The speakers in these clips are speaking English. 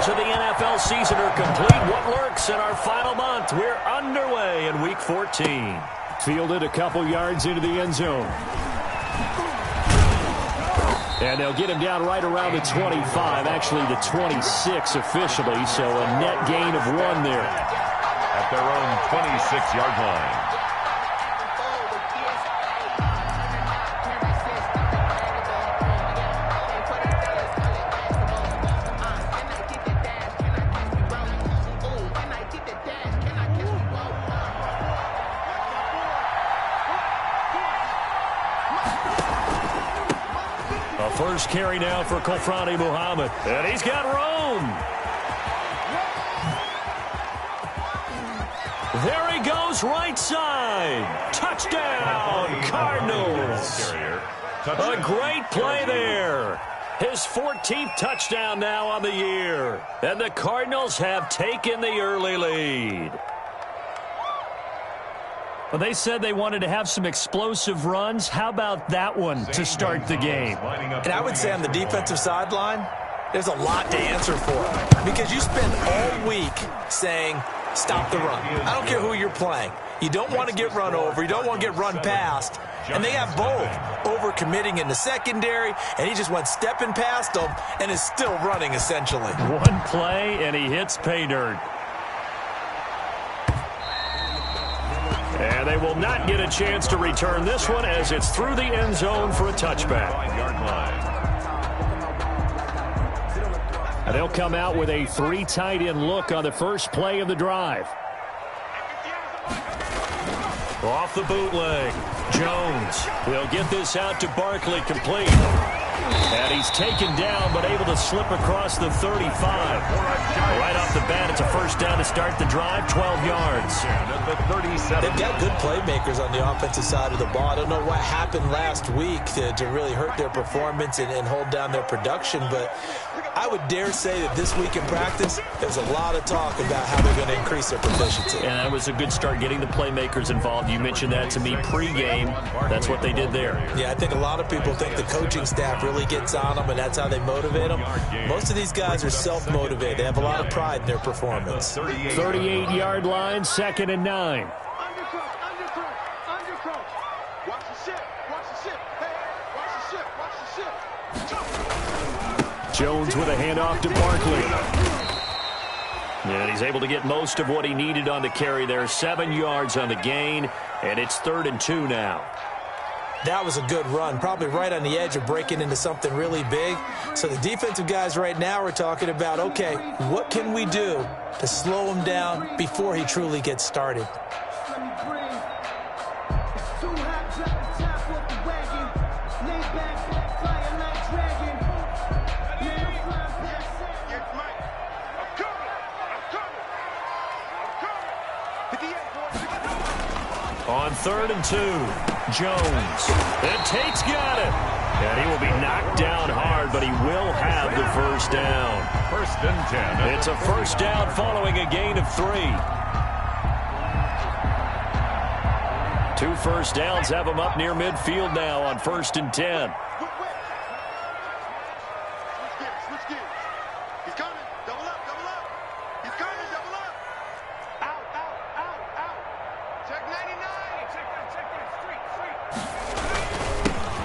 of the NFL season are complete. What lurks in our final month? We're underway in Week 14. Fielded a couple yards into the end zone. And they'll get him down right around the 25, actually the 26 officially, so a net gain of 1 there. At their own 26-yard line. First carry now for Kofrani Muhammad. And he's got room. There he goes, right side. Touchdown, Cardinals. A great play there. His 14th touchdown now on the year. And the Cardinals have taken the early lead. Well, they said they wanted to have some explosive runs. How about that one to start the game? And I would say on the defensive sideline, there's a lot to answer for. Because you spend all week saying, stop the run. I don't care who you're playing. You don't want to get run over. You don't want to get run past. And they have both. Overcommitting in the secondary, and he just went stepping past them and is still running, essentially. One play, and he hits pay dirt. And they will not get a chance to return this one as it's through the end zone for a touchback. And they'll come out with a 3 tight end look on the first play of the drive. Off the bootleg. Jones will get this out to Barkley, complete. And he's taken down but able to slip across the 35. Right off the bat, it's a first down to start the drive, 12 yards. They've got good playmakers on the offensive side of the ball. I don't know what happened last week to really hurt their performance and hold down their production, but I would dare say that this week in practice, there's a lot of talk about how they're going to increase their proficiency. And that was a good start getting the playmakers involved. You mentioned that to me pregame. That's what they did there. Yeah, I think a lot of people think the coaching staff really gets on them, and that's how they motivate them. Most of these guys are self-motivated. They have a lot of pride in their performance. 38-yard line, 2nd and 9. Jones with a handoff to Barkley. And he's able to get most of what he needed on the carry there. 7 yards on the gain, and it's 3rd and 2 now. That was a good run, probably right on the edge of breaking into something really big. So the defensive guys right now are talking about, okay, what can we do to slow him down before he truly gets started? On 3rd and 2, Jones. And Tate's got it. And he will be knocked down hard, but he will have the first down. 1st and 10. It's a first down following a gain of 3. 2 first downs have him up near midfield now on 1st and 10.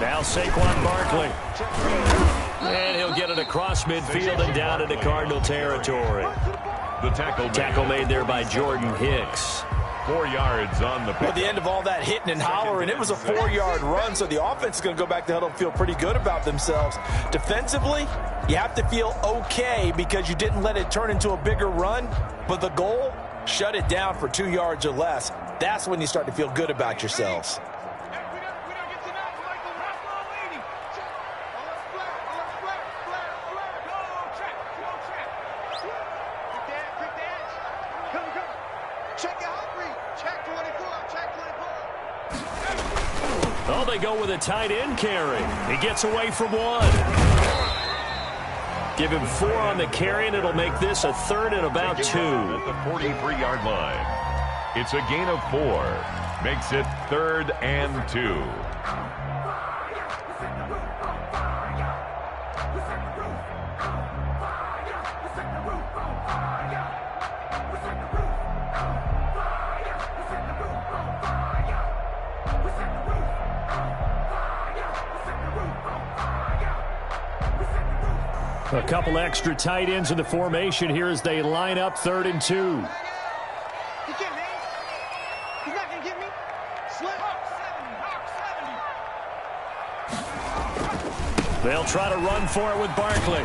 Now Saquon Barkley. And he'll get it across midfield and down into Cardinal territory. The tackle made there by Jordan Hicks. 4 yards on the pick. At the end of all that hitting and hollering, it was a 4-yard run, so the offense is going to go back to huddle and feel pretty good about themselves. Defensively, you have to feel okay because you didn't let it turn into a bigger run, but the goal, shut it down for 2 yards or less. That's when you start to feel good about yourselves. Oh, they go with a tight end carry. He gets away from 1. Give him 4 on the carry, and it'll make this a 3rd and about 2. At the 43-yard line. It's a gain of 4. Makes it 3rd and 2. A couple extra tight ends in the formation here as they line up 3rd and 2. He can't hang. He's not going to get me. Slip. Hawk 70. They'll try to run for it with Barkley.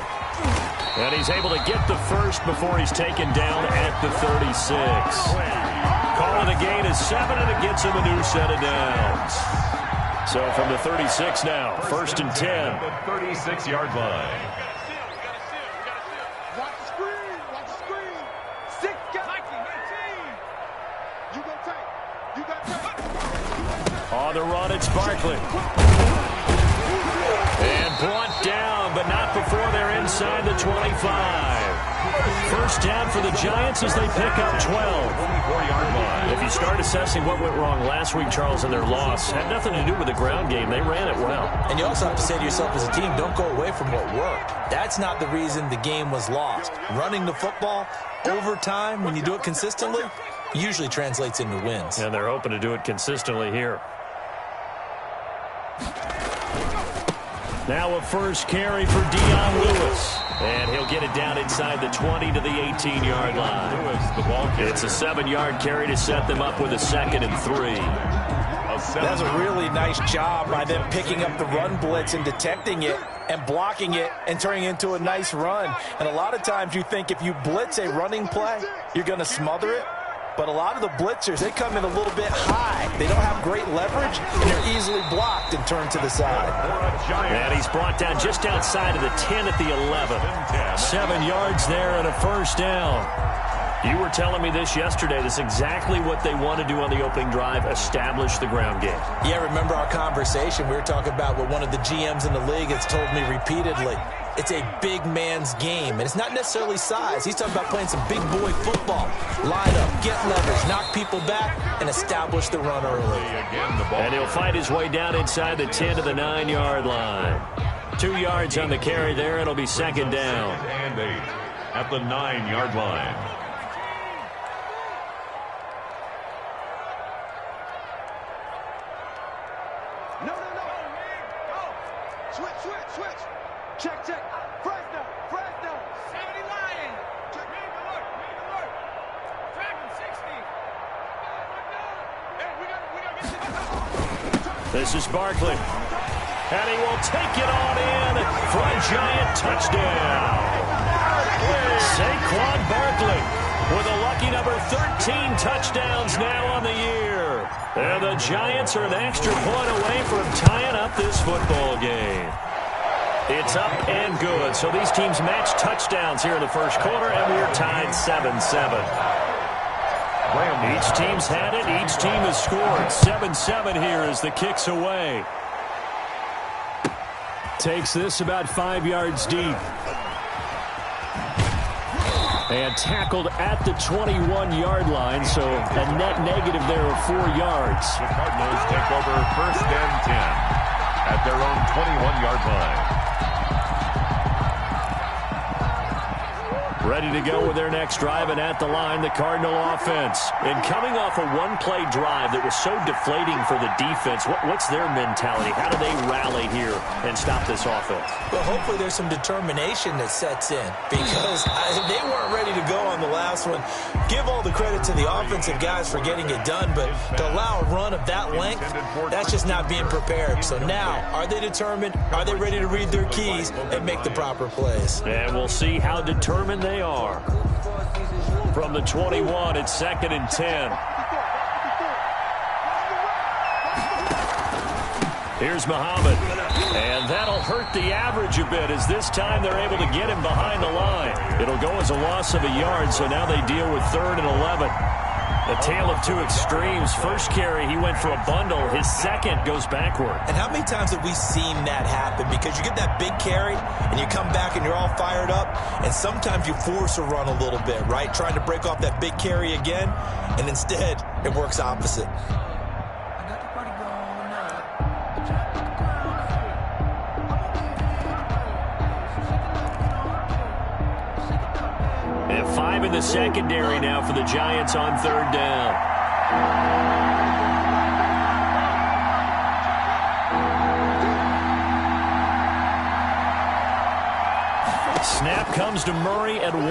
And he's able to get the first before he's taken down at the 36. Calling a gain of 7, and it gets him a new set of downs. So from the 36 now, 1st and 10. The 36-yard line. Watch the screen. Watch the screen. 6 guys. You got tight. You got tight. On the run, it's Barkley. And brought down, but not before they're inside the 25. First down for the Giants as they pick up 12. 24-yard line. If you start assessing what went wrong last week, Charles, in their loss, had nothing to do with the ground game. They ran it well. And you also have to say to yourself as a team, don't go away from what worked. That's not the reason the game was lost. Running the football over time, when you do it consistently, usually translates into wins. And they're hoping to do it consistently here. Now a first carry for Dion Lewis. And he'll get it down inside the 20 to the 18-yard line. Lewis, the ball carrier. It's a 7-yard carry to set them up with a 2nd and 3. That's a really nice job by them picking up the run blitz and detecting it and blocking it and turning it into a nice run. And a lot of times you think if you blitz a running play, you're going to smother it. But a lot of the blitzers, they come in a little bit high. They don't have great leverage, and they're easily blocked and turned to the side. And he's brought down just outside of the 10 at the 11. 7 yards there and a first down. You were telling me this yesterday. This is exactly what they want to do on the opening drive, establish the ground game. Yeah, remember our conversation? We were talking about what one of the GMs in the league has told me repeatedly. It's a big man's game, and it's not necessarily size. He's talking about playing some big boy football. Line up, get leverage, knock people back, and establish the run early. And he'll fight his way down inside the 10 to the 9-yard line. 2 yards on the carry there. It'll be 2nd down. And 8 at the 9-yard line. No. Switch. Check. Fresno. 70 Lion. Check. Read alert. Dragon 60. Hey, we got to get to This is Barkley. And he will take it on in for a giant touchdown. Saquon Barkley with a lucky number 13 touchdowns now on the year. And the Giants are an extra point away from tying up this football game. It's up and good. So these teams match touchdowns here in the first quarter, and we're tied 7-7. Each team's had it. Each team has scored. 7-7 here as the kick's away. Takes this about 5 yards deep. And tackled at the 21-yard line, so a net negative there of 4 yards. The Cardinals take over 1st and 10 at their own 21-yard line. Ready to go with their next drive, and at the line, the Cardinal offense. And coming off a one-play drive that was so deflating for the defense, what's their mentality? How do they rally here and stop this offense? Well, hopefully there's some determination that sets in because they weren't ready to go on the last one. Give all the credit to the offensive guys for getting it done, but to allow a run of that length, that's just not being prepared. So now, are they determined? Are they ready to read their keys and make the proper plays? And we'll see how determined they are. From the 21, it's 2nd and 10. Here's Muhammad. And that'll hurt the average a bit as this time they're able to get him behind the line. It'll go as a loss of a yard, so now they deal with 3rd and 11. A tale of two extremes. First carry, he went for a bundle. His second goes backward. And how many times have we seen that happen? Because you get that big carry, and you come back and you're all fired up, and sometimes you force a run a little bit, right? Trying to break off that big carry again, and instead it works opposite. And 5 in the secondary now for the Giants on 3rd down. Snap comes to Murray at 1.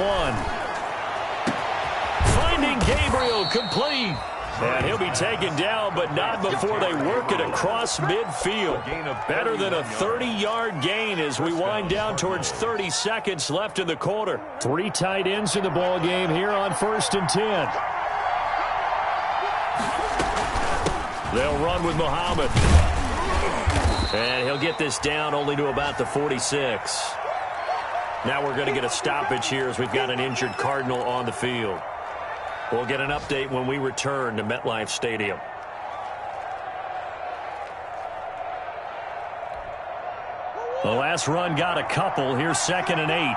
Finding Gabriel, complete. And he'll be taken down, but not before they work it across midfield. Better than a 30-yard gain as we wind down towards 30 seconds left in the quarter. 3 tight ends in the ball game here on 1st and 10. They'll run with Muhammad. And he'll get this down only to about the 46. Now we're going to get a stoppage here as we've got an injured Cardinal on the field. We'll get an update when we return to MetLife Stadium. The last run got a couple. Here's 2nd and 8.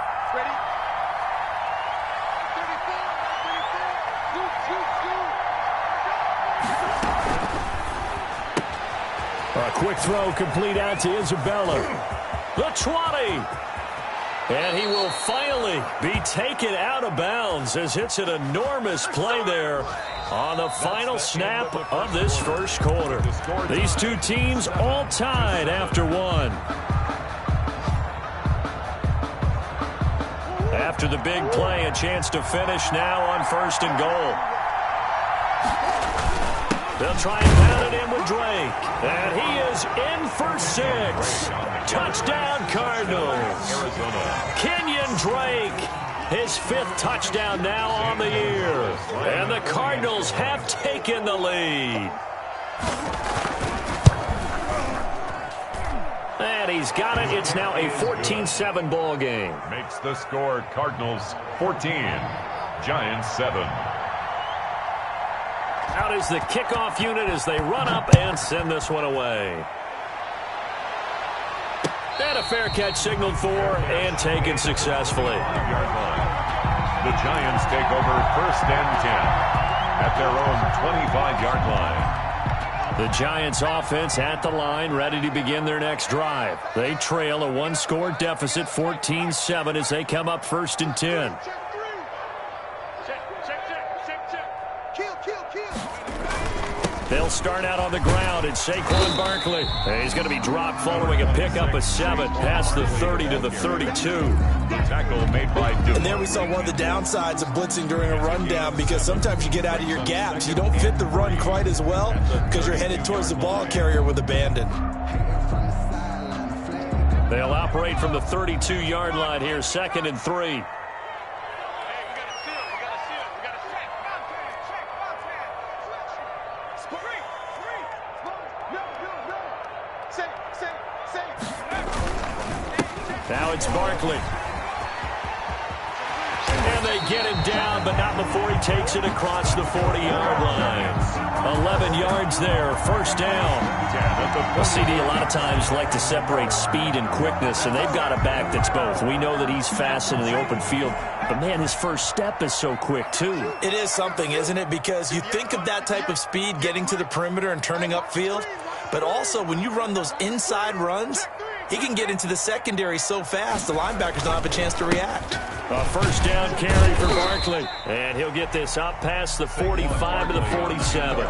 A quick throw complete out to Isabella. The 20. And he will finally be taken out of bounds as it's an enormous play there on the final snap of this first quarter. These two teams all tied after 1. After the big play, a chance to finish now on 1st and goal. They'll try and pound it in with Drake. And he is in for 6. Touchdown, Cardinals. Kenyon Drake, his 5th touchdown now on the year. And the Cardinals have taken the lead. And he's got it. It's now a 14-7 ball game. Makes the score Cardinals 14, Giants 7. Out is the kickoff unit as they run up and send this one away. And a fair catch signaled for and taken successfully. The Giants take over 1st and 10 at their own 25-yard line. The Giants offense at the line, ready to begin their next drive. They trail a 1-score deficit, 14-7, as they come up 1st and 10. They'll start out on the ground. It's Saquon Barkley. He's going to be dropped following a pickup of 7 past the 30 to the 32. The tackle made by Duke. And there we saw one of the downsides of blitzing during a rundown, because sometimes you get out of your gaps. You don't fit the run quite as well because you're headed towards the ball carrier with abandon. They'll operate from the 32-yard line here, 2nd and 3. Now it's Barkley. And they get him down, but not before he takes it across the 40-yard line. 11 yards there, 1st down. Well, CD a lot of times like to separate speed and quickness, and they've got a back that's both. We know that he's fast in the open field, but, man, his first step is so quick, too. It is something, isn't it? Because you think of that type of speed getting to the perimeter and turning upfield, but also when you run those inside runs, he can get into the secondary so fast, the linebackers don't have a chance to react. A 1st down carry for Barkley. And he'll get this up past the 45 to the 47.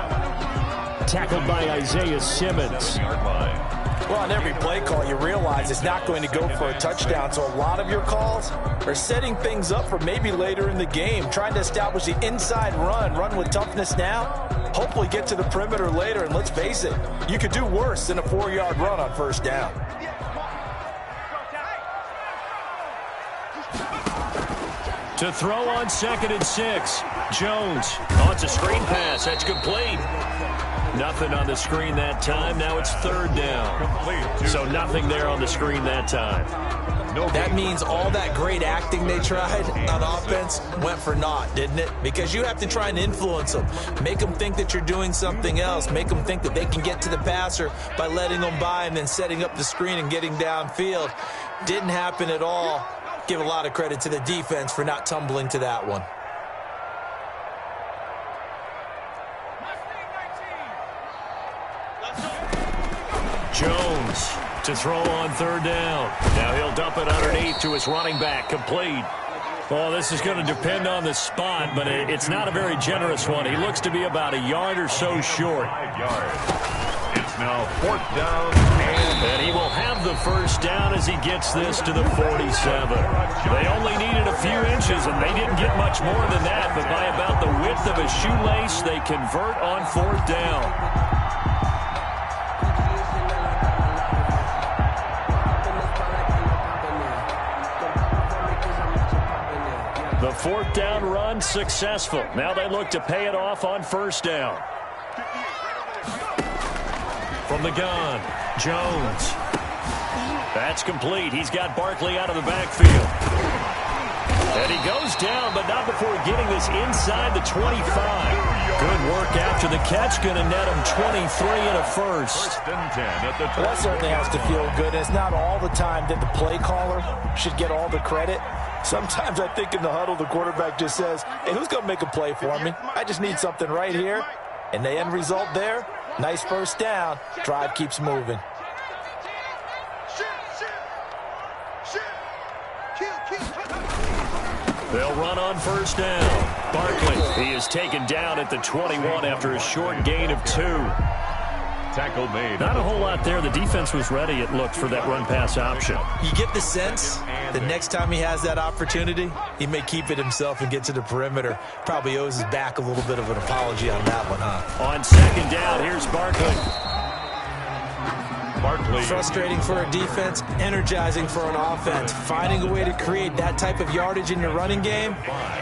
Tackled by Isaiah Simmons. Well, on every play call, you realize it's not going to go for a touchdown, so a lot of your calls are setting things up for maybe later in the game, trying to establish the inside run with toughness now, hopefully get to the perimeter later, and let's face it, you could do worse than a 4-yard run on 1st down. To throw on 2nd and 6. Jones. Oh, it's a screen pass. That's complete. Nothing on the screen that time. Now it's 3rd down. So nothing there on the screen that time. That means all that great acting they tried on offense went for naught, didn't it? Because you have to try and influence them. Make them think that you're doing something else. Make them think that they can get to the passer by letting them by and then setting up the screen and getting downfield. Didn't happen at all. Give a lot of credit to the defense for not tumbling to that one. Jones to throw on 3rd down. Now he'll dump it underneath to his running back. Complete. Well, this is going to depend on the spot, but it's not a very generous one. He looks to be about a yard or so short. 5 yards. It's now 4th down. And he will have the first down as he gets this to the 47. They only needed a few inches, and they didn't get much more than that. But by about the width of a shoelace, they convert on 4th down. The 4th down run successful. Now they look to pay it off on 1st down. From the gun, Jones. That's complete. He's got Barkley out of the backfield. And he goes down, but not before getting this inside the 25. Good work after the catch. Going to net him 23 and a first. And 10 at the 20. That certainly has to feel good. It's not all the time that the play caller should get all the credit. Sometimes I think in the huddle, the quarterback just says, hey, who's going to make a play for me? I just need something right here. And the end result there, nice first down. Drive keeps moving. They'll run on 1st down. Barkley, he is taken down at the 21 after a short gain of 2. Tackle made. Not a whole lot there. The defense was ready, it looked, for that run-pass option. You get the sense that next time he has that opportunity, he may keep it himself and get to the perimeter. Probably owes his back a little bit of an apology on that one, huh? On 2nd down, here's Barkley. Frustrating for a defense, energizing for an offense. Finding a way to create that type of yardage in your running game,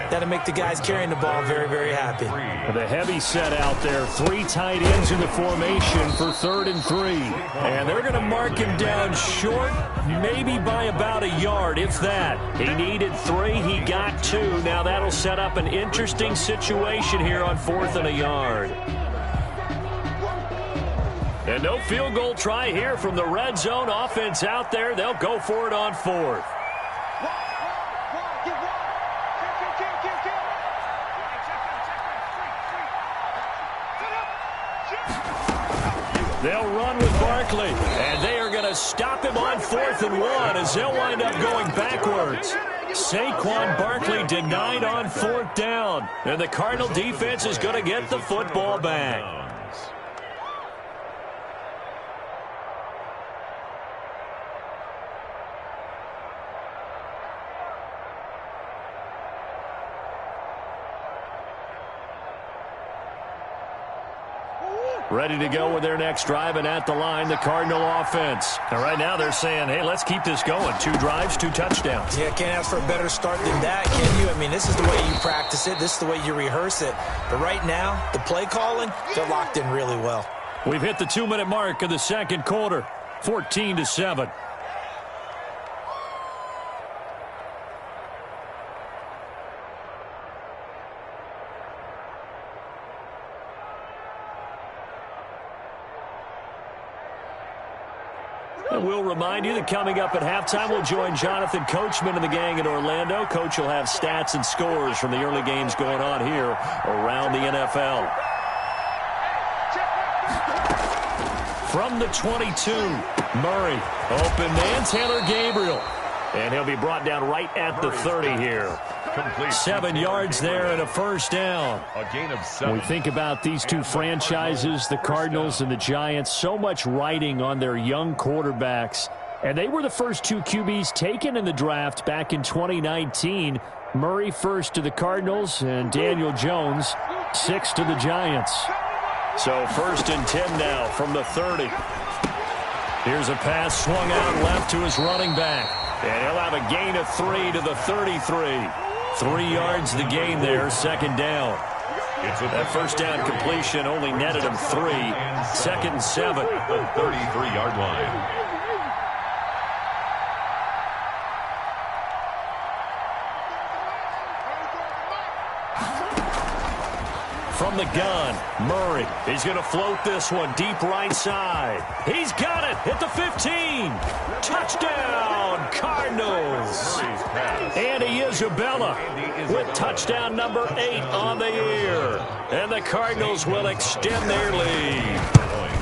that'll make the guys carrying the ball very, very happy. The heavy set out there. 3 tight ends in the formation for 3rd and 3. And they're going to mark him down short, maybe by about a yard, if that. He needed 3. He got 2. Now that'll set up an interesting situation here on 4th and a yard. And no field goal try here from the red zone offense out there. They'll go for it on 4th. They'll run with Barkley, and they are going to stop him on 4th and 1 as they'll wind up going backwards. Saquon Barkley denied on 4th down, and the Cardinal defense is going to get the football back. Ready to go with their next drive, and at the line, the Cardinal offense. And right now they're saying, hey, let's keep this going. 2 drives, 2 touchdowns. Yeah, can't ask for a better start than that, can you? I mean, this is the way you practice it. This is the way you rehearse it. But right now, the play calling, they're locked in really well. We've hit the 2-minute mark of the 2nd quarter, 14-7. And we'll remind you that coming up at halftime, we'll join Jonathan Coachman and the gang in Orlando. Coach will have stats and scores from the early games going on here around the NFL. From the 22, Murray. Open man, Taylor Gabriel. And he'll be brought down right at the 30 here. Complete. 7 yards there and a first down. A gain of 7. When we think about these two franchises, the Cardinals and the Giants, so much riding on their young quarterbacks. And they were the first 2 QBs taken in the draft back in 2019. Murray first to the Cardinals and Daniel Jones 6 to the Giants. So 1st and 10 now from the 30. Here's a pass swung out left to his running back. And he'll have a gain of 3 to the 33. 3 yards the gain there, 2nd down. That first down completion only netted him 3. 2nd and 7. 33-yard line. From the gun, Murray. He's going to float this one deep right side. He's got it at the 15. Touchdown, Cardinals. Andy Isabella with touchdown number 8 on the year. And the Cardinals will extend their lead.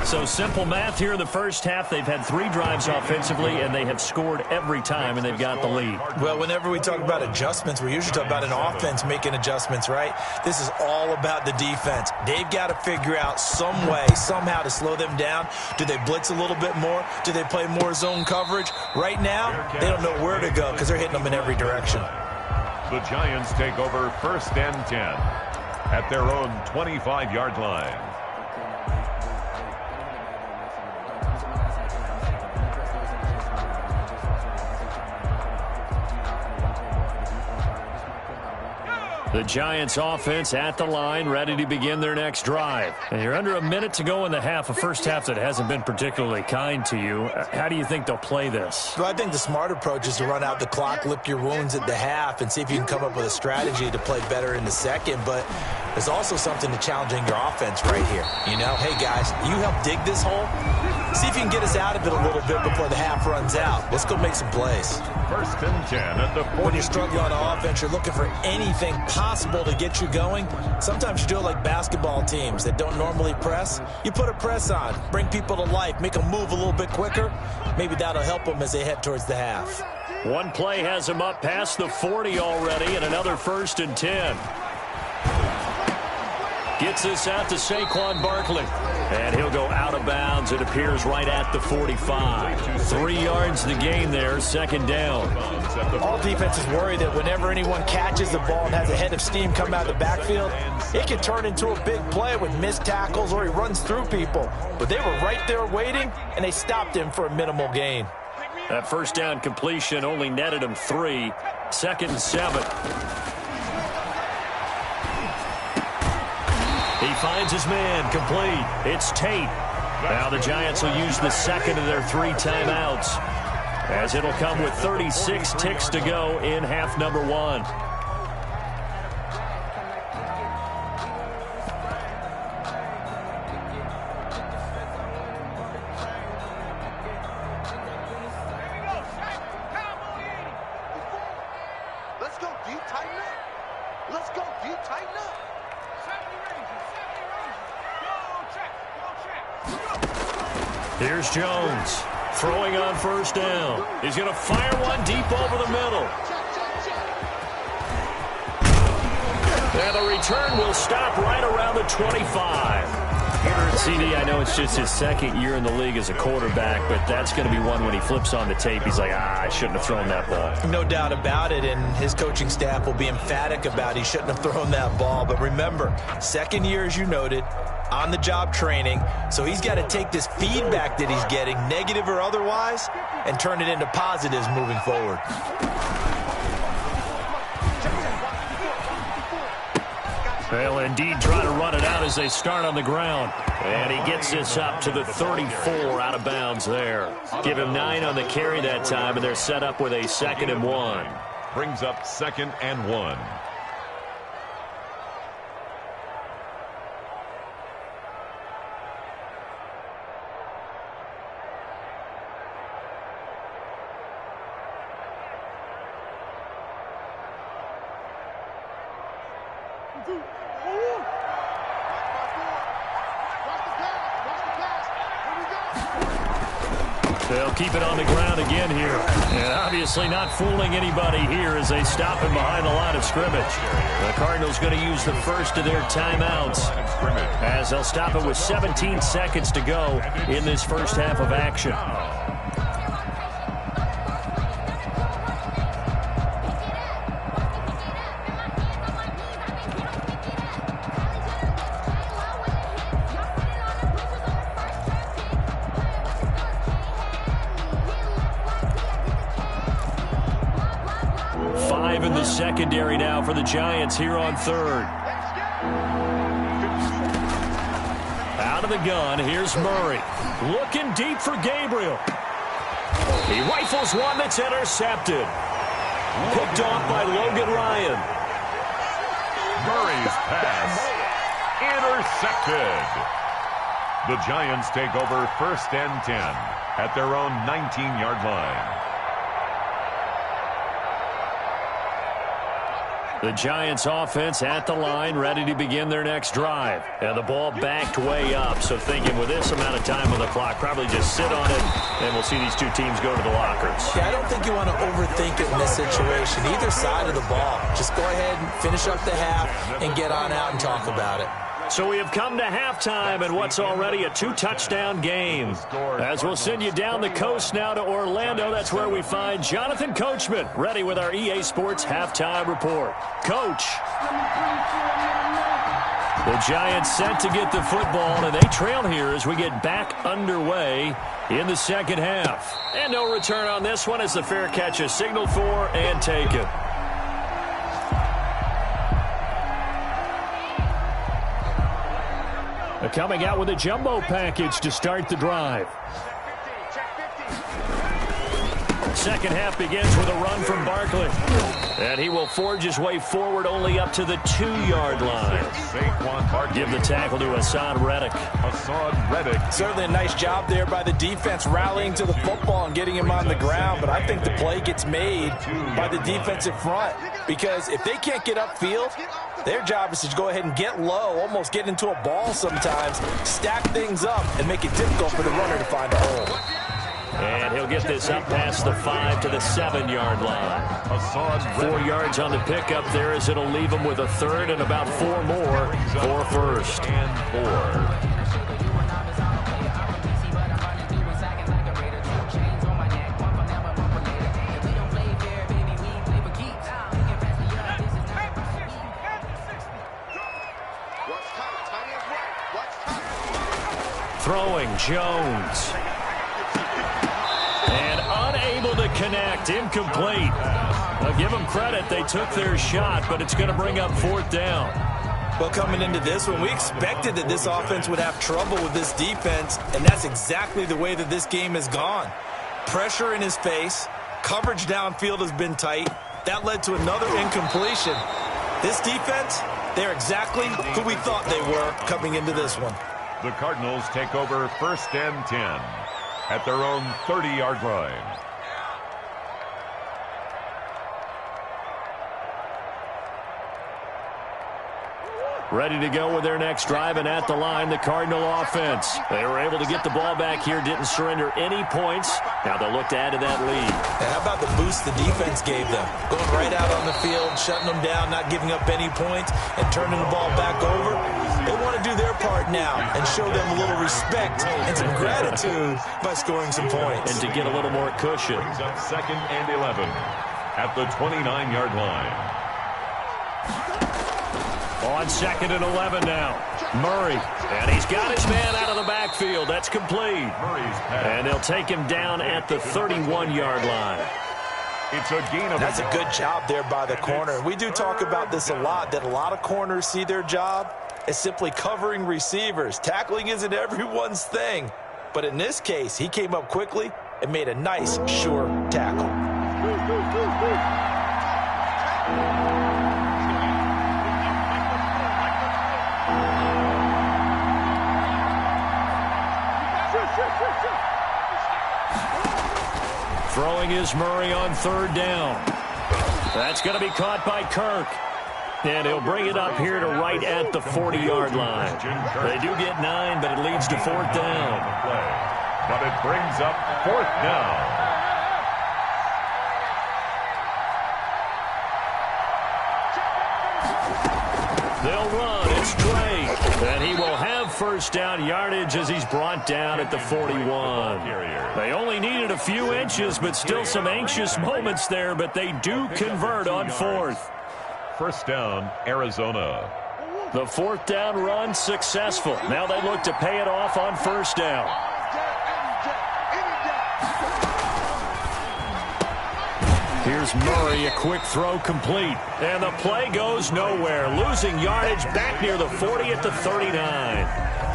So simple math here in the first half. They've had 3 drives offensively, and they have scored every time, and they've got the lead. Well, whenever we talk about adjustments, we usually talk about an offense making adjustments, right? This is all about the defense. They've got to figure out some way, somehow to slow them down. Do they blitz a little bit more? Do they play more zone coverage? Right now, they don't know where to go because they're hitting them in every direction. The Giants take over 1st and 10 at their own 25-yard line. The Giants offense at the line, ready to begin their next drive. And you're under a minute to go in the half, a first half that hasn't been particularly kind to you. How do you think they'll play this? Well, I think the smart approach is to run out the clock, lick your wounds at the half, and see if you can come up with a strategy to play better in the second. But there's also something to challenging your offense right here. You know, hey, guys, you help dig this hole. See if you can get us out of it a little bit before the half runs out. Let's go make some plays. 1st and 10 at the 40. When you're struggling on offense, you're looking for anything possible to get you going. Sometimes you do it like basketball teams that don't normally press. You put a press on, bring people to life, make them move a little bit quicker. Maybe that'll help them as they head towards the half. One play has them up past the 40 already, and another 1st and 10. Gets this out to Saquon Barkley. And he'll go out of bounds. It appears right at the 45. 3 yards the gain there, 2nd down. All defenses worry that whenever anyone catches the ball and has a head of steam come out of the backfield, it can turn into a big play with missed tackles or he runs through people. But they were right there waiting, and they stopped him for a minimal gain. That 1st down completion only netted him 3. 2nd and 7. He finds his man, complete. It's Tate. Now the Giants will use the 2nd of their 3 timeouts, as it'll come with 36 ticks to go in half number 1. Let's go deep, tighten up. Let's go deep, tighten up. Here's Jones, throwing on 1st down. He's going to fire one deep over the middle. And the return will stop right around the 25. CD, I know it's just his 2nd year in the league as a quarterback, but that's going to be one when he flips on the tape. He's like, I shouldn't have thrown that ball. No doubt about it, and his coaching staff will be emphatic about he shouldn't have thrown that ball. But remember, 2nd year, as you noted, on-the-job training, so he's got to take this feedback that he's getting, negative or otherwise, and turn it into positives moving forward. They'll indeed try to run it out as they start on the ground. And he gets this up to the 34 out of bounds there. Give him 9 on the carry that time, and they're set up with a 2nd and 1. Brings up 2nd and 1. They'll keep it on the ground again here. And obviously not fooling anybody here as they stop him behind the line of scrimmage. The Cardinals going to use the 1st of their timeouts as they'll stop it with 17 seconds to go in this 1st half of action. In the secondary now for the Giants here on 3rd. Out of the gun, here's Murray. Looking deep for Gabriel. He rifles one that's intercepted. Picked off by Logan Ryan. Murray's pass intercepted. The Giants take over 1st and 10 at their own 19-yard line. The Giants offense at the line, ready to begin their next drive. And the ball backed way up, so thinking with this amount of time on the clock, probably just sit on it, and we'll see these two teams go to the lockers. Yeah, I don't think you want to overthink it in this situation. Either side of the ball. Just go ahead and finish up the half and get on out and talk about it. So we have come to halftime in what's already a 2-touchdown game. As we'll send you down the coast now to Orlando, that's where we find Jonathan Coachman, ready with our EA Sports Halftime Report. Coach. The Giants set to get the football, and they trail here as we get back underway in the second half. And no return on this one as the fair catch is signaled for and taken. Coming out with a jumbo package to start the drive. Second half begins with a run from Barkley. And he will forge his way forward only up to the 2-yard line. Give the tackle to Hassan Reddick. Certainly a nice job there by the defense rallying to the football and getting him on the ground. But I think the play gets made by the defensive front. Because if they can't get upfield, their job is to go ahead and get low, almost get into a ball sometimes, stack things up, and make it difficult for the runner to find a hole. And he'll get this up past the 5 to the 7-yard line. 4 yards on the pickup there as it'll leave him with a third and about 4 more for first. Throwing Jones. And unable to connect. Incomplete. I'll give them credit. They took their shot, but it's going to bring up 4th down. Well, coming into this one, we expected that this offense would have trouble with this defense, and that's exactly the way that this game has gone. Pressure in his face. Coverage downfield has been tight. That led to another incompletion. This defense, they're exactly who we thought they were coming into this one. The Cardinals take over 1st and 10 at their own 30-yard line. Ready to go with their next drive, and at the line, the Cardinal offense. They were able to get the ball back here, didn't surrender any points. Now they'll look to add to that lead. And how about the boost the defense gave them? Going right out on the field, shutting them down, not giving up any points, and turning the ball back over. They want to do their part now and show them a little respect and some gratitude by scoring some points. And to get a little more cushion. Brings up 2nd and 11 at the 29-yard line. On 2nd and 11 now. Murray. And he's got his man out of the backfield. That's complete. And they'll take him down at the 31-yard line. It's a gain of That's a good job there by the corner. We do talk about this a lot, that a lot of corners see their job as simply covering receivers. Tackling isn't everyone's thing. But in this case, he came up quickly and made a nice, sure tackle. Throwing is Murray on 3rd down. That's going to be caught by Kirk. And he'll bring it up here to right at the 40-yard line. They do get 9, but it leads to 4th down. But it brings up 4th down. They'll run. It's Drake. And he will have 1st down yardage as he's brought down at the 41. They only needed a few inches, but still some anxious moments there, but they do convert on 4th. 1st down, Arizona. The 4th down run successful. Now they look to pay it off on 1st down. Here's Murray, a quick throw complete. And the play goes nowhere. Losing yardage back near the 40 at the 39.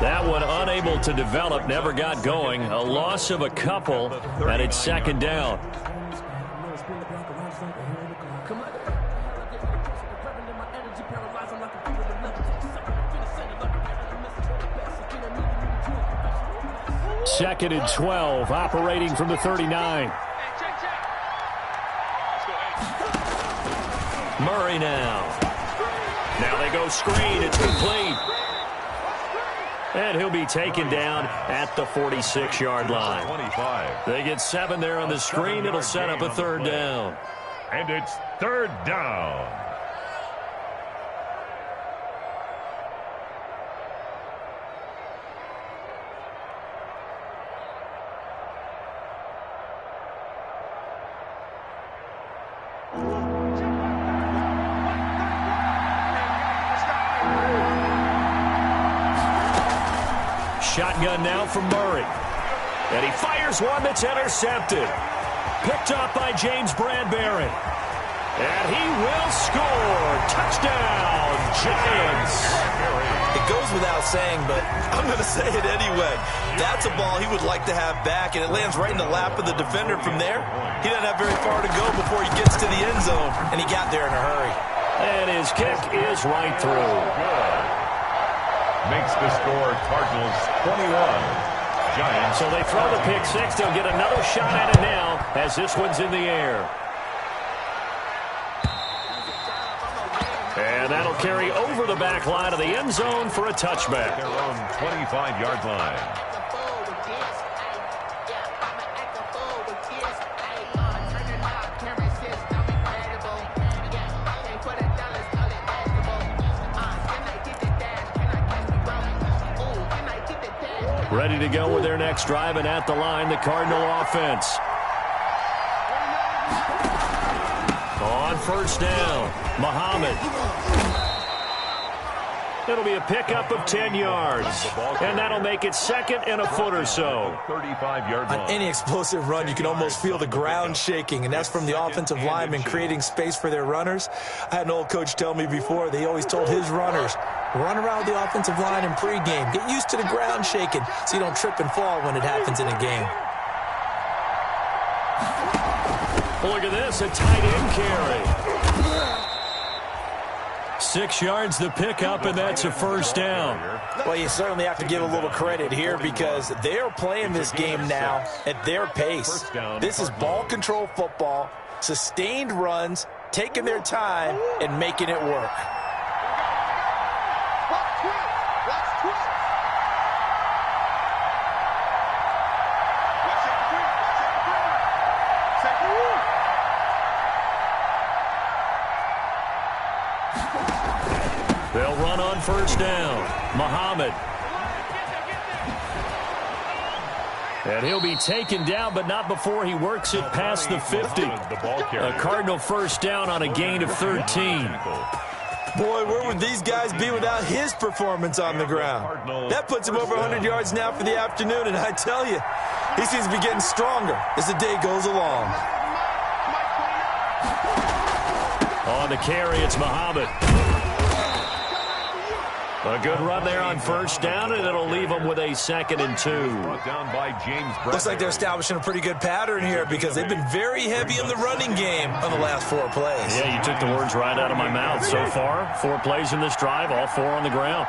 That one unable to develop, never got going. A loss of a couple, and it's 2nd down. Second and 12, operating from the 39. Murray now. They go screen. It's complete. And he'll be taken down at the 46-yard line. 25. They get 7 there on the screen. It'll set up a third down. And it's third down. Shotgun now from Murray. And he fires one that's intercepted. Picked up by James Bradbury. And he will score. Touchdown, Giants. It goes without saying, but I'm going to say it anyway. That's a ball he would like to have back, and it lands right in the lap of the defender from there. He doesn't have very far to go before he gets to the end zone, and he got there in a hurry. And his kick is right through. Makes the score Cardinals 21. Giants. So they throw the pick six. They'll get another shot at it now as this one's in the air. And that'll carry over the back line of the end zone for a touchback. Their own 25-yard line. Ready to go with their next drive, and at the line, the Cardinal offense. On first down, Muhammad. It'll be a pickup of 10 yards, and that'll make it second and a foot or so. 35-yard line. On any explosive run, you can almost feel the ground shaking, and that's from the offensive linemen creating space for their runners. I had an old coach tell me before, they always told his runners, run around the offensive line in pregame. Get used to the ground shaking so you don't trip and fall when it happens in a game. Look at this, a tight end carry. 6 yards the pickup, and that's a first down. Well, you certainly have to give a little credit here because they are playing this game now at their pace. This is ball control football, sustained runs, taking their time, and making it work. They'll run on first down. Muhammad. And he'll be taken down, but not before he works it past the 50. A Cardinal first down on a gain of 13. Boy, where would these guys be without his performance on the ground? That puts him over 100 yards now for the afternoon, and I tell you, he seems to be getting stronger as the day goes along. On the carry, it's Muhammad. A good run there on first down, and it'll leave them with a 2nd and 2. Down by James. Looks like they're establishing a pretty good pattern here because they've been very heavy in the running game on the last 4 plays. Yeah, you took the words right out of my mouth. So far, 4 plays in this drive, all 4 on the ground.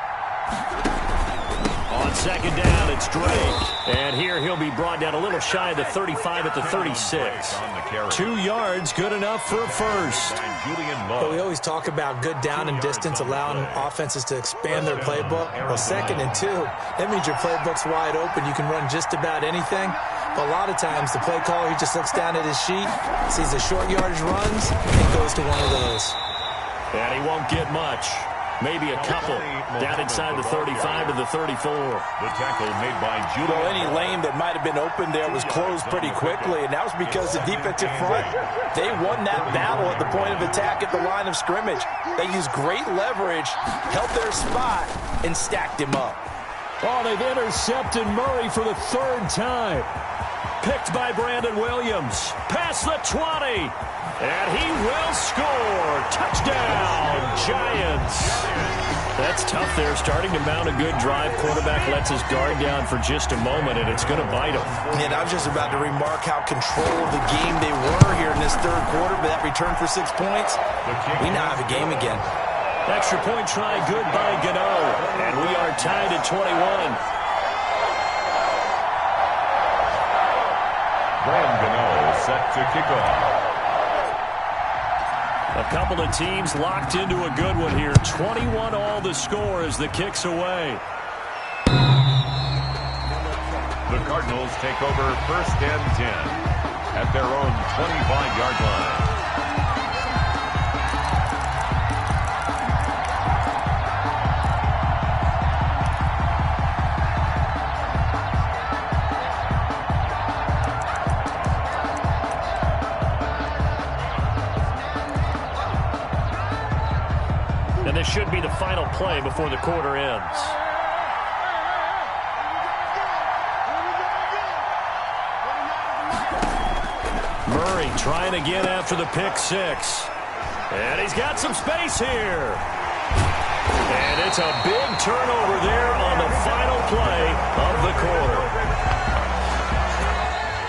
On second down, it's Drake. And here he'll be brought down a little shy of the 35 at the 36. 2 yards, good enough for a first. But we always talk about good down and distance, allowing offenses to expand their playbook. Well, 2nd and 2, that means your playbook's wide open. You can run just about anything. But a lot of times, the play caller, he just looks down at his sheet, sees the short yardage runs, and goes to one of those. And he won't get much. Maybe a couple down inside the 35 to the 34. The tackle made by Julian. Well, any lane that might have been open there was closed pretty quickly, and that was because the defensive front, they won that battle at the point of attack at the line of scrimmage. They used great leverage, held their spot, and stacked him up. Oh, they've intercepted Murray for the 3rd time. Picked by Brandon Williams. Past the 20. And he will score. Touchdown, Giants. That's tough there, starting to mount a good drive. Quarterback lets his guard down for just a moment, and it's going to bite him. And I was just about to remark how controlled the game they were here in this 3rd quarter, but that return for 6 points, we now have a game again. Extra point try, good by Gano. And we are tied at 21. Graham Gano set to kick off. A couple of teams locked into a good one here. 21 all the score as the kick's away. The Cardinals take over 1st and 10 at their own 25-yard line. And this should be the final play before the quarter ends. Murray trying again after the pick six. And he's got some space here. And it's a big turnover there on the final play of the quarter.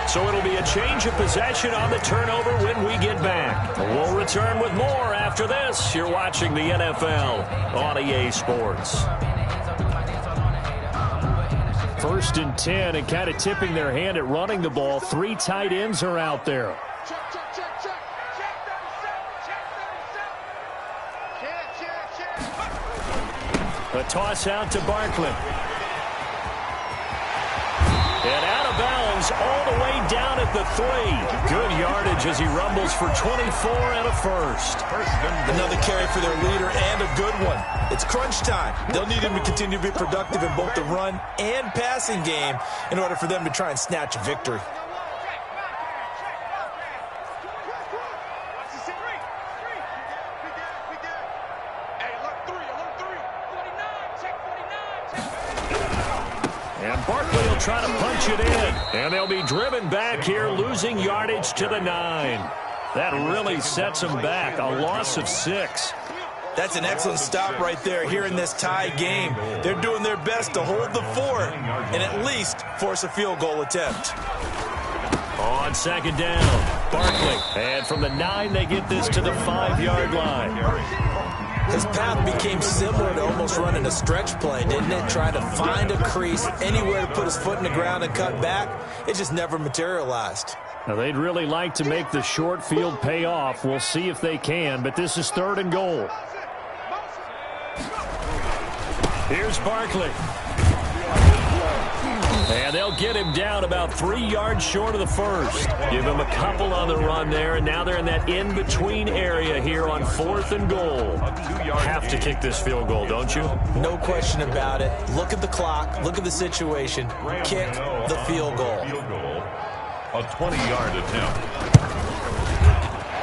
So it'll be a change of possession on the turnover when we get back. We'll return with more after this. You're watching the NFL on EA Sports. 1st and 10 and kind of tipping their hand at running the ball. 3 tight ends are out there. A toss out to Barkley. And out of bounds all the way down at the 3. Good yardage as he rumbles for 24 and a first. Another carry for their leader and a good one. It's crunch time. They'll need him to continue to be productive in both the run and passing game in order for them to try and snatch a victory. And Barkley will try to punch it in. And they'll be driven back here, losing yardage to the 9. That really sets them back. A loss of 6. That's an excellent stop right there here in this tie game. They're doing their best to hold the fort and at least force a field goal attempt. On 2nd down, Barkley. And from the 9, they get this to the 5-yard line. His path became similar to almost running a stretch play, didn't it? Trying to find a crease, anywhere to put his foot in the ground and cut back. It just never materialized. Now, they'd really like to make the short field pay off. We'll see if they can, but this is 3rd and goal. Here's Barkley. And they'll get him down about 3 yards short of the first. Give him a couple on the run there, and now they're in that in-between area here on 4th and goal. Have to kick this field goal, don't you? No question about it. Look at the clock. Look at the situation. Kick the field goal. A 20-yard attempt.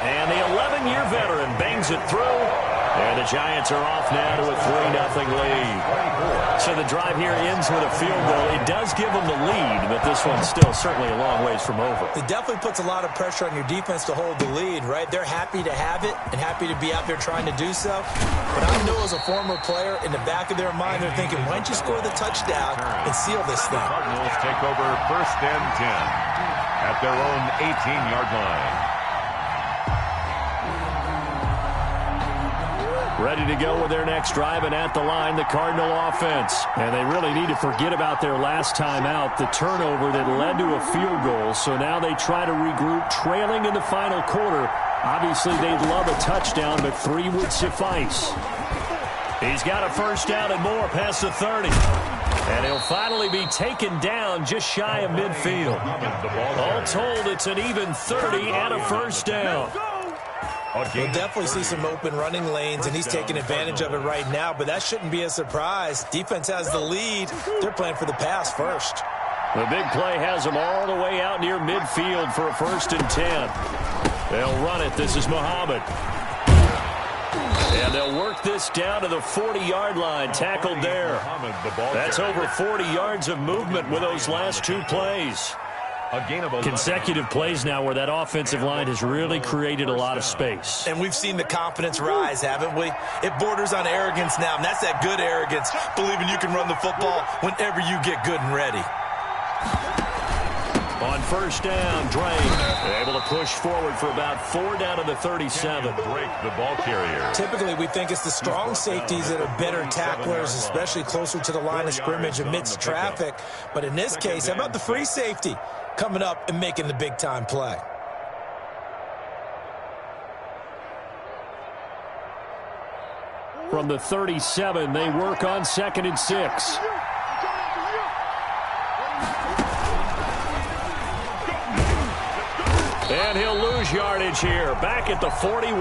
And the 11-year veteran bangs it through. And the Giants are off now to a 3-0 lead. So the drive here ends with a field goal. It does give them the lead, but this one's still certainly a long ways from over. It definitely puts a lot of pressure on your defense to hold the lead, right? They're happy to have it and happy to be out there trying to do so. But I know as a former player, in the back of their mind, they're thinking, why don't you score the touchdown and seal this thing? Cardinals take over 1st and 10 at their own 18-yard line. Ready to go with their next drive, and at the line, the Cardinal offense. And they really need to forget about their last time out, the turnover that led to a field goal. So now they try to regroup, trailing in the final quarter. Obviously, they'd love a touchdown, but 3 would suffice. He's got a first down and more past the 30. And he'll finally be taken down just shy of midfield. All told, it's an even 30 and a first down. We'll definitely see some open running lanes, and he's taking advantage of it right now, but that shouldn't be a surprise. Defense has the lead. They're playing for the pass first. The big play has them all the way out near midfield for a 1st and 10. They'll run it. This is Muhammad. And they'll work this down to the 40-yard line, tackled there. That's over 40 yards of movement with those last 2 plays. Consecutive plays now where that offensive line has really created a lot of space. And we've seen the confidence rise, haven't we? It borders on arrogance now, and that's that good arrogance, believing you can run the football whenever you get good and ready. On first down, Drake able to push forward for about 4 down to the 37. Break the ball carrier. Typically, we think it's the strong safeties that are better tacklers, especially closer to the line of scrimmage amidst traffic. But in this case, how about the free safety coming up and making the big-time play? From the 37, they work on 2nd and 6. And he'll lose yardage here, back at the 41.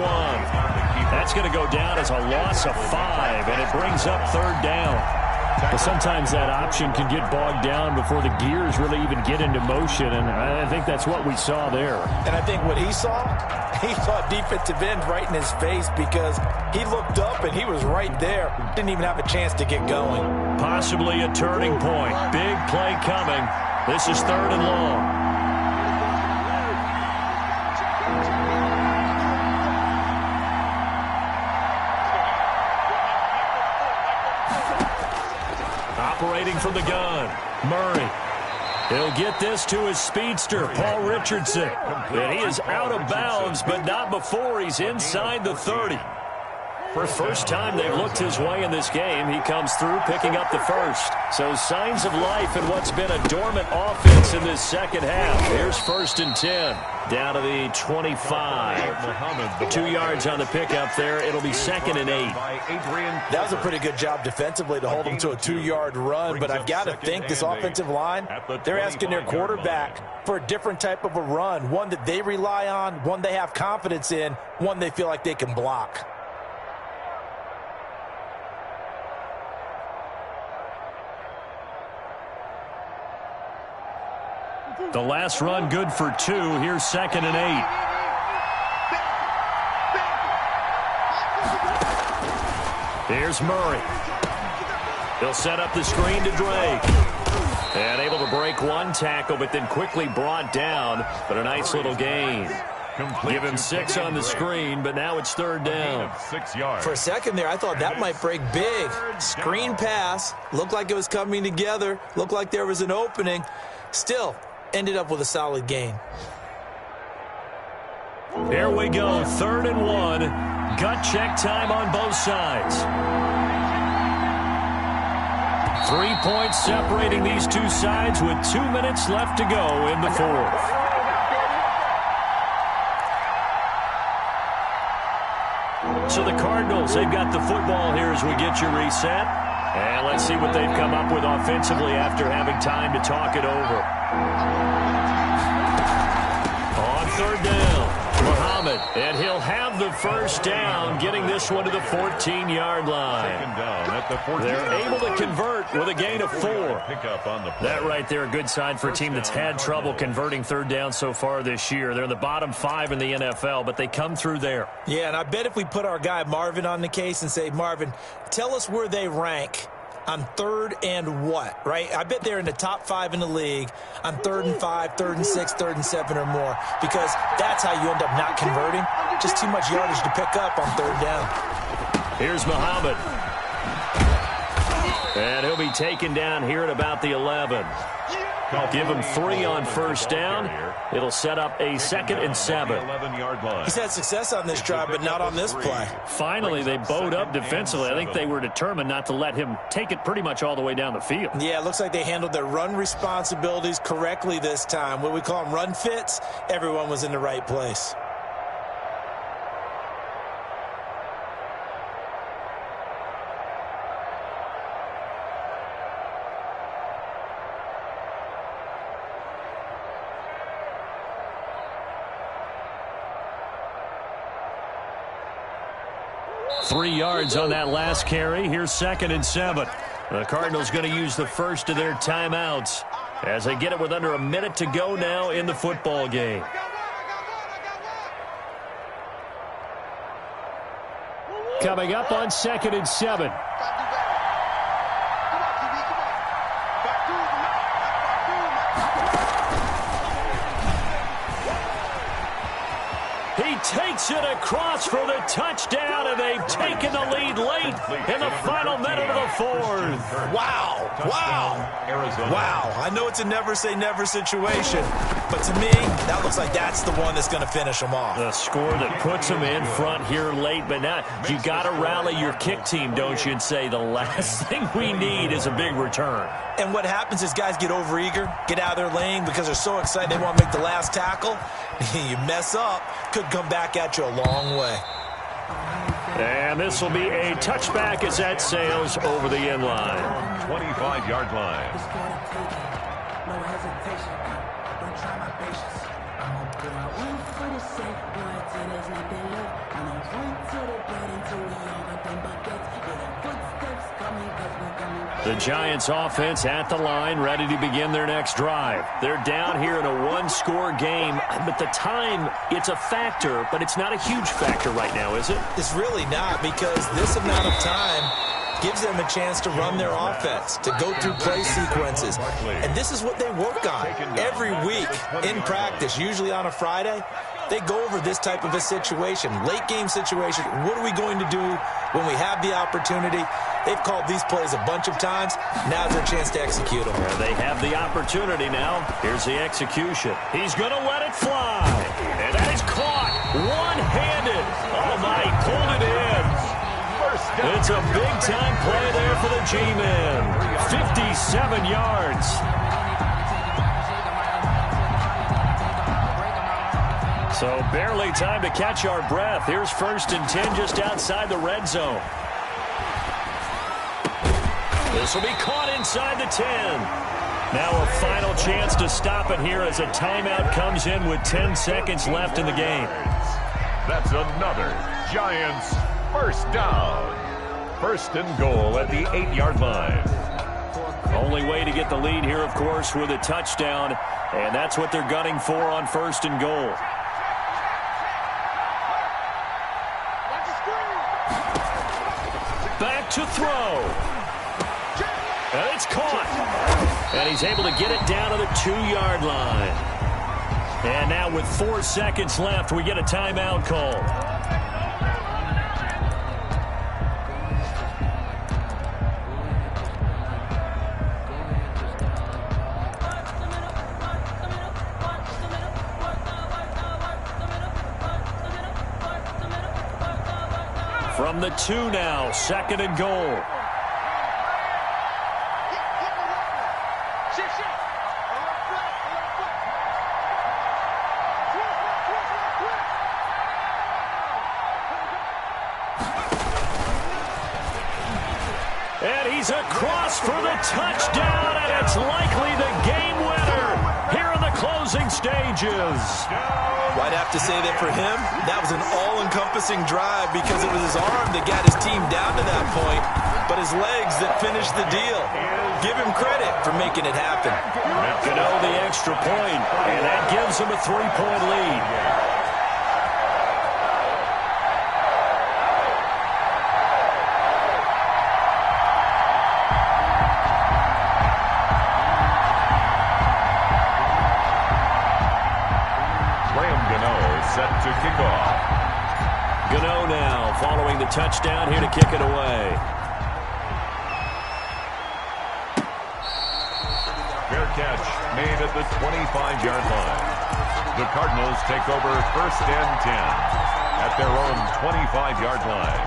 That's going to go down as a loss of 5, and it brings up 3rd down. But sometimes that option can get bogged down before the gears really even get into motion, and I think that's what we saw there. And I think what he saw defensive end right in his face, because he looked up and he was right there. Didn't even have a chance to get going. Possibly a turning point. Big play coming. This is 3rd and long. Operating from the gun, Murray. He'll get this to his speedster, Paul Richardson. And he is out of bounds, but not before he's inside the 30. For the first time they've looked his way in this game, he comes through picking up the first. So signs of life in what's been a dormant offense in this second half. Here's 1st and 10. Down to the 25. 2 yards on the pickup there. It'll be 2nd and 8. That was a pretty good job defensively to hold them to a 2-yard run, but I've got to think this offensive line, they're asking their quarterback for a different type of a run, one that they rely on, one they have confidence in, one they feel like they can block. The last run good for 2. Here's 2nd and 8. Here's Murray. He'll set up the screen to Drake. And able to break one tackle, but then quickly brought down. But a nice little gain. Give him 6 on the screen, but now it's 3rd down. 6 yards. For a second there, I thought that might break big. Screen pass. Looked like it was coming together. Looked like there was an opening. Still, ended up with a solid gain. Here we go, 3rd and 1. Gut check time on both sides. 3 points separating these two sides with 2 minutes left to go in the 4th. So the Cardinals, they've got the football here as we get you reset. And let's see what they've come up with offensively after having time to talk it over. On 3rd down, Muhammad, and he'll have the 1st down, getting this one to the 14-yard line. They're able to convert with a gain of 4. That right there, a good sign for a team that's had trouble converting 3rd down so far this year. They're in the bottom 5 in the NFL, but they come through there. Yeah, and I bet if we put our guy Marvin on the case and say, Marvin, tell us where they rank on 3rd and what, right? I bet they're in the top 5 in the league on 3rd and 5, 3rd and 6, 3rd and 7 or more, because that's how you end up not converting. Just too much yardage to pick up on 3rd down. Here's Muhammad. And he'll be taken down here at about the 11. Give him 3 on 1st down. It'll set up a 2nd and 7. He's had success on this drive, but not on this play. Finally, they bowed up defensively. I think they were determined not to let him take it pretty much all the way down the field. Yeah, it looks like they handled their run responsibilities correctly this time. What we call them run fits, everyone was in the right place. Three yards on that last carry. Here's 2nd and 7. The Cardinals going to use the first of their timeouts as they get it with under a minute to go now in the football game. Coming up on 2nd and 7. He takes it across for the touchdown, and they've taken the lead late in the final minute of the 4th. Wow. Wow. I know it's a never-say-never situation, but to me, that looks like that's the one that's going to finish them off. The score that puts them in front here late, but now you got to rally your kick team, don't you, and say the last thing we need is a big return. And what happens is guys get overeager, get out of their lane because they're so excited they want to make the last tackle. You mess up, could come back at you a long way. And this will be a touchback as that sails over the end line. 25-yard line. No hesitation. Don't try my patience. I'm gonna put out one for the safe word till there's nothing left. I'm gonna run to the bed until we all got them buckets. Yeah, the footsteps coming 'cause we're coming. The Giants offense at the line, ready to begin their next drive. They're down here in a one-score game, but the time, it's a factor, but it's not a huge factor right now, is it? It's really not, because this amount of time gives them a chance to run their offense, to go through play sequences. And this is what they work on every week in practice, usually on a Friday. They go over this type of a situation, late game situation. What are we going to do when we have the opportunity? They've called these plays a bunch of times. Now's their chance to execute them. Yeah, they have the opportunity now. Here's the execution. He's going to let it fly. And that is caught one-handed. Oh, my, pulled it in. It's a big-time play there for the G-men. 57 yards. So barely time to catch our breath. Here's 1st and 10 just outside the red zone. This will be caught inside the 10. Now a final chance to stop it here as a timeout comes in with 10 seconds left in the game. That's another Giants first down. 1st and goal at the 8-yard line. Only way to get the lead here, of course, with a touchdown. And that's what they're gunning for on 1st and goal. Back to throw. And it's caught. And he's able to get it down to the 2-yard line. And now with 4 seconds left, we get a timeout call. From the 2 now, 2nd and goal. And he's across for the touchdown, and it's likely the game winner here in the closing stages. Well, I'd have to say that for him, that was an all-encompassing drive because it was his arm that got his team down to that point, but his legs that finished the deal. Give him credit for making it happen. Gano the extra point, and that gives him a 3-point lead. Set to kick off. Gano now following the touchdown here to kick it away. Fair catch made at the 25-yard line. The Cardinals take over 1st and 10 at their own 25-yard line.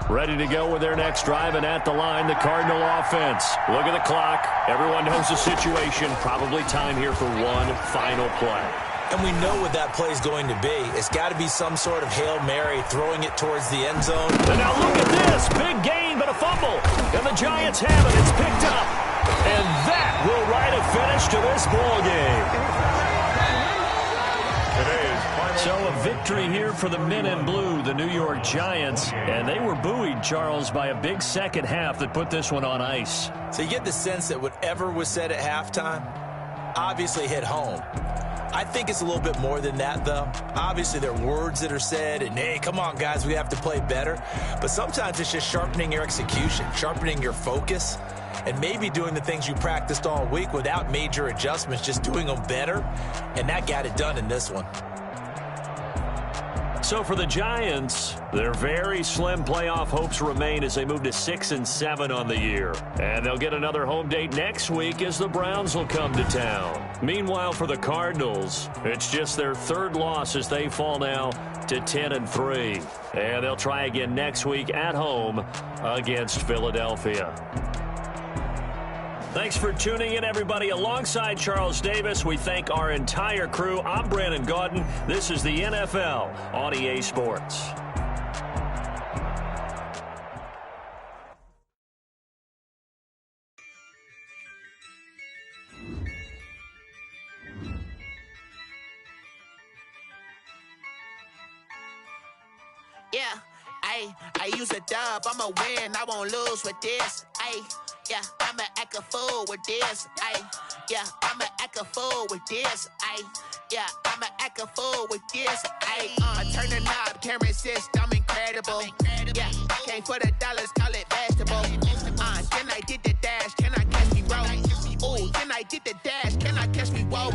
Ready to go with their next drive, and at the line, the Cardinal offense. Look at the clock. Everyone knows the situation. Probably time here for one final play. And we know what that play is going to be. It's got to be some sort of Hail Mary, throwing it towards the end zone. And now look at this. Big gain, but a fumble. And the Giants have it. It's picked up. And that will write a finish to this ball game. So a victory here for the men in blue, the New York Giants. And they were buoyed, Charles, by a big second half that put this one on ice. So you get the sense that whatever was said at halftime obviously hit home. I think it's a little bit more than that, though. Obviously, there are words that are said, and, hey, come on, guys, we have to play better. But sometimes it's just sharpening your execution, sharpening your focus, and maybe doing the things you practiced all week without major adjustments, just doing them better. And that got it done in this one. so for the Giants, their very slim playoff hopes remain as they move to 6-7 on the year. And they'll get another home date next week as the Browns will come to town. Meanwhile, for the Cardinals, it's just their third loss as they fall now to 10-3. And they'll try again next week at home against Philadelphia. Thanks for tuning in, everybody. Alongside Charles Davis, we thank our entire crew. I'm Brandon Gaudin. This is the NFL on EA Sports. Yeah, I use a dub, I'ma win, I won't lose with this. Yeah, I'ma act a fool with this. Yeah, I'ma act a fool with this. Yeah, I'ma act a fool with this. Turn the knob, camera assist, I'm incredible. Yeah, came for the dollars, call it vegetable. Then I did the dash, can I catch me roll? Ooh, then I did the dash, can I catch me roll?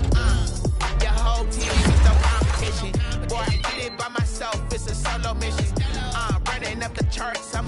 Your whole team is no competition. Boy, I did it by myself, it's a solo mission. Running up the charts, I'm